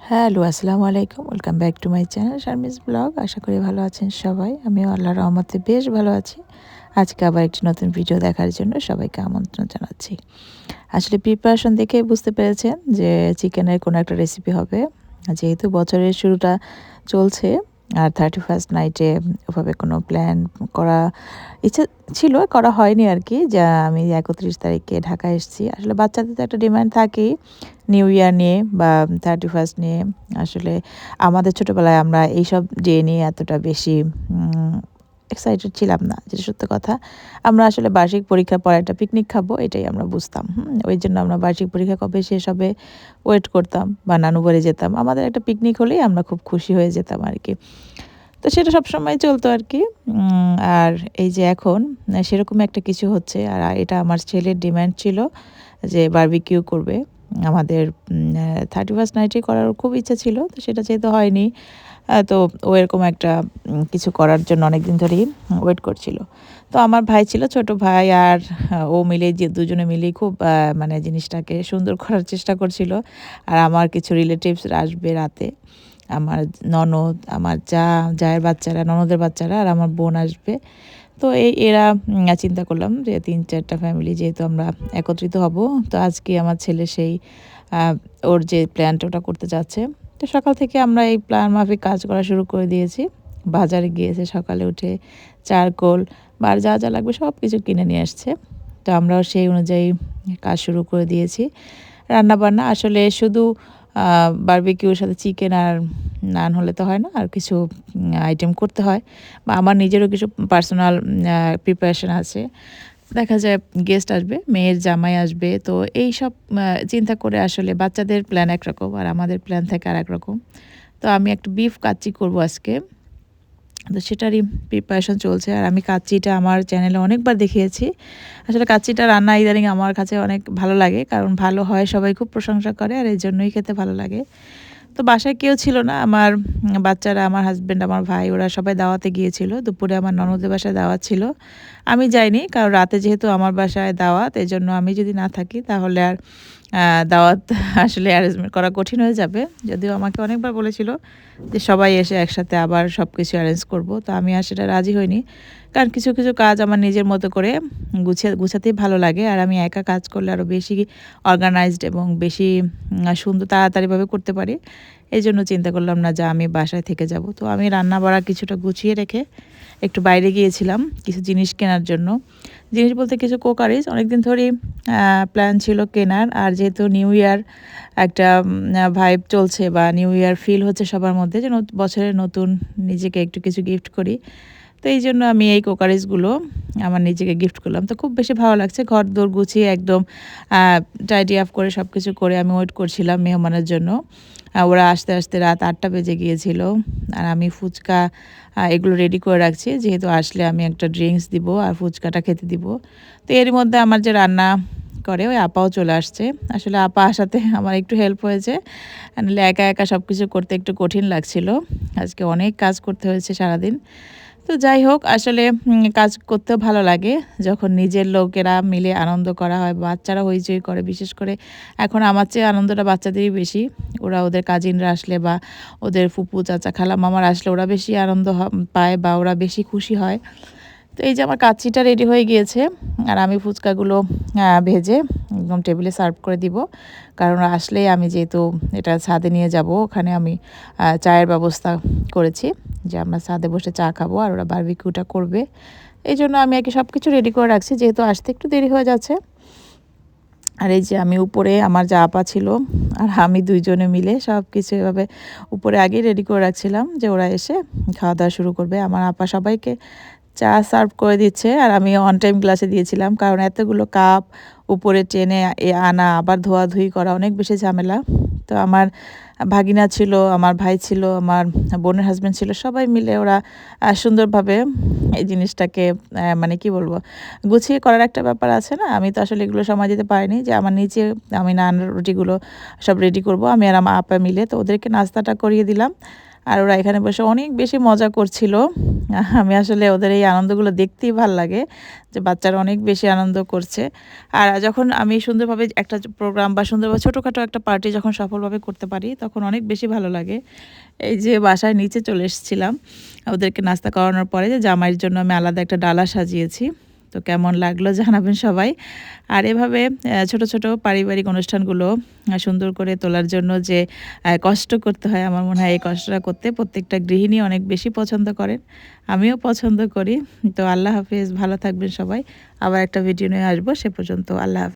Hello, আসসালামু আলাইকুম। Welcome back to my channel Sharmi's blog. আশা করি ভালো আছেন সবাই। আমিও আল্লাহর রহমতে বেশ ভালো আছি। আজকে আবার একটি নতুন ভিডিও দেখার জন্য সবাইকে আমন্ত্রণ জানাচ্ছি। আসলে প্রিপারেশন দেখেই বুঝতে পেরেছেন যে চিকেনের কোনো একটা রেসিপি হবে। যেহেতু বছরের শুরুটা চলছে আর 31st নাইটে ওভাবে কোনো প্ল্যান করা ইচ্ছা ছিল, করা হয়নি আরকি। যা আমি 31 তারিখে ঢাকায় এসেছি। আসলে বাচ্চাদের তো একটা ডিমান্ড থাকেই নিউ ইয়ার নিয়ে বা 31st নিয়ে। আসলে আমাদের ছোটবেলায় আমরা এইসব ডে নিয়ে এতটা বেশি এক্সাইটেড ছিলাম না, যেটা সত্য কথা। আমরা আসলে বার্ষিক পরীক্ষার পরে একটা পিকনিক খাবো এটাই আমরা বুঝতাম। ওইজন্য আমরা বার্ষিক পরীক্ষা কবে শেষ হবে ওয়েট করতাম বা নানু বাড়ি যেতাম। আমাদের একটা পিকনিক হলেই আমরা খুব খুশি হয়ে যেতাম আরকি। তো সেটা সবসময় চলতো আরকি। আর এই যে এখন সেরকম একটা কিছু হচ্ছে। আর এটা আমার ছেলের ডিমান্ড ছিল যে বারবিকিউ করবে। আমাদের 31st নাইটে করার খুব ইচ্ছা ছিল। তো সেটা যেহেতু হয়নি, তো ও এরকম একটা কিছু করার জন্য অনেকদিন ধরেই ওয়েট করছিল। তো আমার ভাই ছিল, ছোট ভাই আর ও মিলে যে দুজনে মিলেই খুব মানে জিনিসটাকে সুন্দর করার চেষ্টা করছিল। আর আমার কিছু রিলেটিভস আসবে রাতে। আমার ননদ, আমার জায়ের বাচ্চারা, ননদের বাচ্চারা আর আমার বোন আসবে। তো এরা চিন্তা করলাম যে ৩-৪ টা ফ্যামিলি যেহেতু আমরা একত্রিত হব। তো আজকে আমার ছেলে সেই আ ওর যে প্ল্যানটা ওটা করতে চাচ্ছে। তো সকাল থেকে আমরা এই প্ল্যান মাফিক কাজ করা শুরু করে দিয়েছি। বাজারে গিয়েছে সকালে উঠে চারকোল বা আর যা লাগবে সবকিছু কিনে নিয়ে আসছে। তো আমরাও সেই অনুযায়ী কাজ শুরু করে দিয়েছি। রান্নাবান্না আসলে শুধু আ বারবিকিউর সাথে চিকেন আর নান হলে তো হয় না। আর কিছু আইটেম করতে হয়। বা আমার নিজেরও কিছু পার্সোনাল প্রিপারেশন আছে। দেখা যায় গেস্ট আসবে, মেয়ের জামাই আসবে। তো এইসব চিন্তা করে আসলে বাচ্চাদের প্ল্যান একরকম আর আমাদের প্ল্যান থাকে আরেক রকম। তো আমি একটা বিফ কাচ্চি করব আজকে। তো সেটারই প্রিপারেশন চলছে। আর আমি কাচ্চিটা আমার চ্যানেলে অনেকবার দেখিয়েছি। আসলে কাচ্চিটা রান্না ইদানিং আমার কাছে অনেক ভালো লাগে। কারণ ভালো হয় সবাই খুব প্রশংসা করে আর এজন্যই খেতে ভালো লাগে। তো বাসায় কেউ ছিল না। আমার বাচ্চারা, আমার হাসব্যান্ড, আমার ভাই ওরা সবাই দাওয়াতে গিয়েছিল। দুপুরে আমার ননদের বাসায় দাওয়াত ছিল। আমি যাইনি কারণ রাতে যেহেতু আমার বাসায় দাওয়াত, এজন্য আমি যদি না থাকি তাহলে আর আ দাওয়াত আসলে অ্যারেঞ্জমেন্ট করা কঠিন হয়ে যাবে। যদিও আমাকে অনেকবার বলেছিল যে সবাই এসে একসাথে আবার সবকিছু অ্যারেঞ্জ করব। তো আমি আর সেটা রাজি হইনি। কারণ কিছু কাজ আমার নিজের মতো করে গুছাতেই ভালো লাগে। আর আমি একা কাজ করলে আরও বেশি অর্গানাইজড এবং বেশি সুন্দর তাড়াতাড়িভাবে করতে পারি। এজন্য চিন্তা করলাম না যে আমি বাসায় থেকে যাব। তো আমি রান্না-বাড়া কিছুটা গুছিয়ে রেখে একটু বাইরে গিয়েছিলাম কিছু জিনিস কেনার জন্য। জিনিস বলতে কিছু কোকারিজ অনেকদিন ধরেই প্ল্যান ছিল কেনার। আর যেহেতু নিউ ইয়ার একটা ভাইব চলছে বা নিউ ইয়ার ফিল হচ্ছে সবার মধ্যে যে বছরের নতুন নিজেকে একটু কিছু গিফট করি। তো এইজন্য আমি এই কোকারিজগুলো আমার নিজেকে গিফট করলাম। তো খুব বেশি ভালো লাগছে। ঘর-দোর গুছিয়ে একদম আ টাইডি আপ করে সবকিছু করে আমি ওয়েট করছিলাম মেহমানের জন্য। ওরা আসতে রাত ৮টা বেজে গিয়েছিল। আর আমি ফুচকা এগুলো রেডি করে রাখছি। যেহেতু আসলে আমি একটা ড্রিংকস দিব আর ফুচকাটা খেতে দিব। তো এরই মধ্যে আমার যে রান্না করে ওই আপাও চলে আসছে। আসলে আপা আসাতে আমার একটু হেল্প হয়েছে। নাহলে একা সবকিছু করতে একটু কঠিন লাগছিল। আজকে অনেক কাজ করতে হয়েছে সারাদিন। তো যাই হোক আসলে কাজ করতেও ভালো লাগে যখন নিজের লোকেরা মিলে আনন্দ করা হয়, বাচ্চারা হইচই করে। বিশেষ করে এখন আমার চেয়ে আনন্দটা বাচ্চাদেরই বেশি। ওরা ওদের কাজিনরা আসলে বা ওদের ফুপু, চাচা, খালা, মামারা আসলে ওরা বেশি আনন্দ পায় বা ওরা বেশি খুশি হয়। তো এই যে আমার কাচ্চিটা রেডি হয়ে গিয়েছে আর আমি ফুচকাগুলো ভেজে একদম টেবিলে সার্ভ করে দিব। কারণ আসলেই আমি যেহেতু এটা ছাদে নিয়ে যাব, ওখানে আমি চায়ের ব্যবস্থা করেছি যে আমরা ছাদে বসে চা খাবো আর ওরা বারবিকিউটা করবে। এইজন্য আমি আরকি সবকিছু রেডি করে রাখছি যেহেতু আসতে একটু দেরি হয়ে যাচ্ছে। আর এই যে আমি উপরে আমার যা আপা ছিল আর আমি ২ জনে মিলে সবকিছু এভাবে উপরে আগেই রেডি করে রাখছিলাম যে ওরা এসে খাওয়া-দাওয়া শুরু করবে। আমার আপা সবাইকে চা সার্ভ করে দিচ্ছে আর আমি অন টাইম গ্লাসে দিয়েছিলাম। কারণ এতগুলো কাপ উপরে টেনে আনা আবার ধোয়াধুয়ি করা অনেক বেশি ঝামেলা। তো আমার ভাগিনা ছিল, আমার ভাই ছিল, আমার বোনের হাসব্যান্ড ছিল। সবাই মিলে ওরা সুন্দরভাবে এই জিনিসটাকে মানে কি বলবো? গুছিয়ে করার একটা ব্যাপার আছে না? আমি তো আসলে এগুলো সময় দিতে পারিনি যে আমার নিচে আমি নান রুটিগুলো সব রেডি করব। আমি আর আমার আপা মিলে। তো ওদেরকে নাস্তাটা করিয়ে দিলাম। আর ওরা এখানে বসে অনেক বেশি মজা করছিল। আমি আসলে ওদের এই আনন্দগুলো দেখতেই ভাল লাগে যে বাচ্চারা অনেক বেশি আনন্দ করছে। আর যখন আমি সুন্দরভাবে একটা প্রোগ্রাম বা সুন্দরভাবে ছোটোখাটো একটা পার্টি যখন সফলভাবে করতে পারি তখন অনেক বেশি ভালো লাগে। এই যে বাসায় নিচে চলে এসেছিলাম ওদেরকে নাস্তা করানোর পরে, যে জামাইয়ের জন্য আমি আলাদা একটা ডালা সাজিয়েছি। তো কেমন লাগলো জানাবেন সবাই। আর এভাবে ছোট ছোট পারিবারিক অনুষ্ঠানগুলো সুন্দর করে তোলার জন্য যে কষ্ট করতে হয়, আমার মনে হয় এই কষ্টটা করতে প্রত্যেকটা গৃহিণী অনেক বেশি পছন্দ করেন, আমিও পছন্দ করি। তো আল্লাহ হাফিজ, ভালো থাকবেন সবাই। আবার একটা ভিডিও নিয়ে আসবো, সে পর্যন্ত আল্লাহ হাফিজ।